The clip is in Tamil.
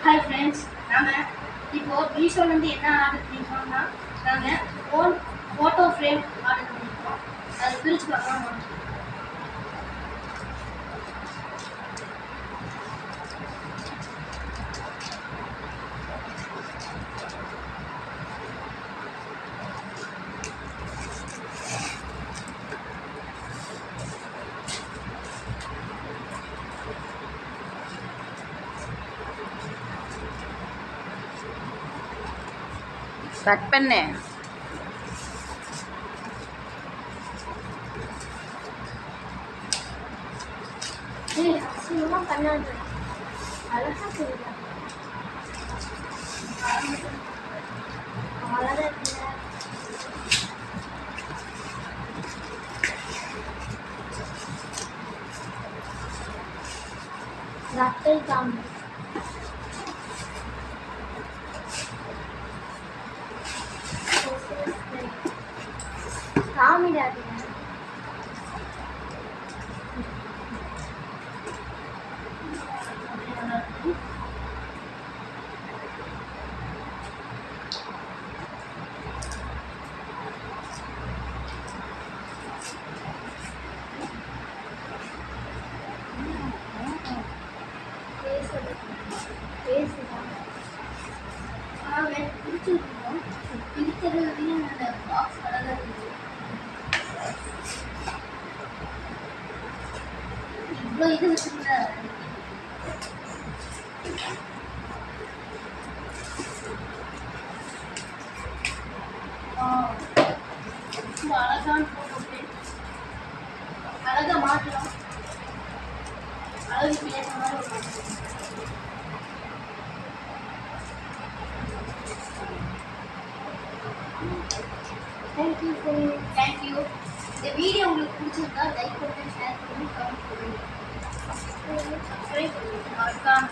ஹாய் ஃப்ரெண்ட்ஸ், நாங்கள் இப்போது மீஷோலேருந்து என்ன ஆர்டர் பண்ணியிருக்கோம்னா நாங்கள் ஃபோட்டோ ஃப்ரேம் ஆர்டர் பண்ணியிருக்கோம். அதை பிரித்து பார்க்கலாம். கட் பண்ணு. அழகா சொல்லுங்க. ரத்தை காமி காமிடாது. பிடிச்சிருக்கோம். பிடிக்கிறது வரையும் அந்த பாக்ஸ் அழகாக இருக்குது. இவ்வளோ இது வச்சுருந்தா ரொம்ப அழகான போட்டு அழகாக மாற்றலாம். அழகுக்கு ஏற்ற மாதிரி ஒரு மாற்றம். தேங்க்யூ. இந்த வீடியோ உங்களுக்கு பிடிச்சிருந்தா லைக் பண்ணுங்க, ஷேர் பண்ணுங்க, கமெண்ட் பண்ணுங்க, சப்ஸ்கிரைப் பண்ணுங்க. மறக்காம